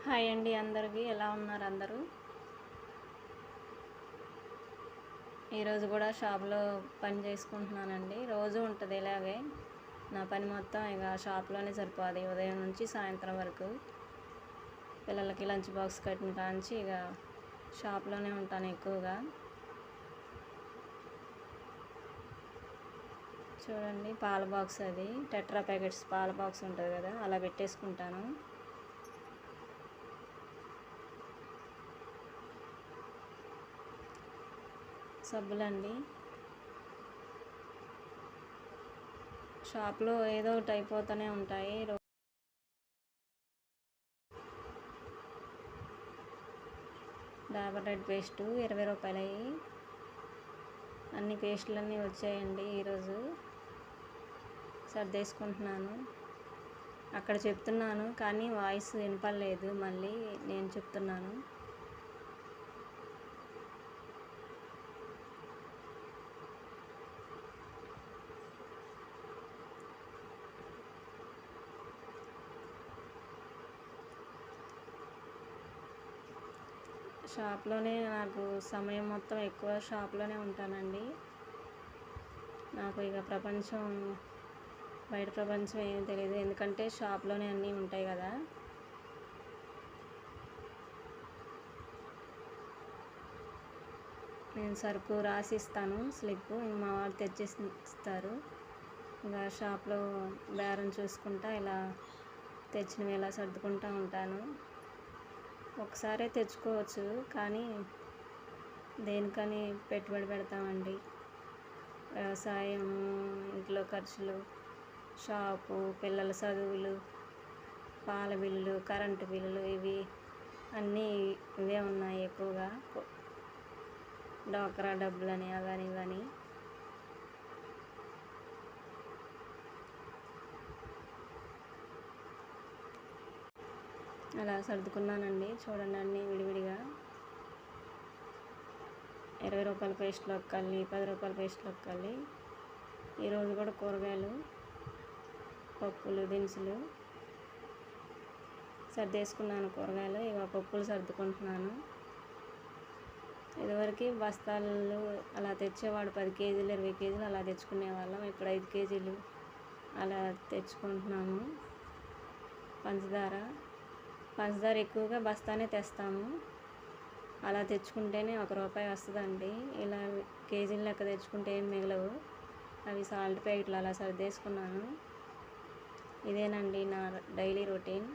Hi అండి, అందరికీ ఎలా ఉన్నారు అందరూ? ఈరోజు కూడా షాప్లో పని చేసుకుంటున్నానండి. రోజు ఉంటుంది ఇలాగే నా పని మొత్తం. ఇక షాప్లోనే సరిపోదు ఉదయం నుంచి సాయంత్రం వరకు. పిల్లలకి లంచ్ బాక్స్ కట్టిన కాంచి ఇక షాప్లోనే ఉంటాను ఎక్కువగా. చూడండి, పాల బాక్స్, అది టెట్రా ప్యాకెట్స్ పాల బాక్స్ ఉంటుంది కదా, అలా పెట్టేసుకుంటాను. సబ్బులండి, షాప్లో ఏదో ఒకటి అయిపోతూనే ఉంటాయి. డాబర్ రెడ్ పేస్టు 20 రూపాయలు. అన్ని పేస్టులన్నీ వచ్చాయండి. ఈరోజు సర్దేసుకుంటున్నాను. అక్కడ చెప్తున్నాను కానీ వాయిస్ వినపడలేదు, మళ్ళీ నేను చెప్తున్నాను. షాప్లోనే నాకు సమయం మొత్తం ఎక్కువ షాప్లోనే ఉంటానండి. నాకు ఇక బయట ప్రపంచం ఏమీ తెలియదు, ఎందుకంటే షాప్లోనే అన్నీ ఉంటాయి కదా. నేను సరుకు రాసిస్తాను స్లిప్, మా వాళ్ళు తెచ్చేసి ఇస్తారు. ఇక షాప్లో బేరం చూసుకుంటా ఇలా తెచ్చినవి ఇలా సర్దుకుంటూ ఉంటాను. ఒకసారే తెచ్చుకోవచ్చు కానీ దేనికని పెట్టుబడి పెడతామండి. వ్యవసాయం, ఇంట్లో ఖర్చులు, షాపు, పిల్లల చదువులు, పాల బిల్లు, కరెంటు బిల్లులు, అన్నీ ఇవే ఉన్నాయి ఎక్కువగా. డ్వాక్రా డబ్బులని అవని ఇవని. అలా సర్దుకున్నానండి. చూడండి, అన్నీ విడివిడిగా 20 రూపాయల పేస్టులు ఒక్కల్లి, 10 రూపాయల పేస్టులు ఒక్కల్లి. ఈరోజు కూడా కూరగాయలు, పప్పులు, దినుసులు సర్దేసుకున్నాను. కూరగాయలు ఇక పప్పులు సర్దుకుంటున్నాను. ఇదివరకు బస్తాలు అలా తెచ్చేవాడు, 10 కేజీలు 20 కేజీలు అలా తెచ్చుకునేవాళ్ళం. ఇప్పుడు 5 కేజీలు అలా తెచ్చుకుంటున్నాము. పంచదార ఎక్కువగా బస్తానే తెస్తాము. అలా తెచ్చుకుంటేనే ₹1 వస్తుందండి. ఇలా కేజీల లెక్క తెచ్చుకుంటే ఏం మిగలవు. అవి సాల్ట్ ప్యాకెట్లు అలా సర్దేసుకున్నాను. ఇదేనండి నా డైలీ రొటీన్.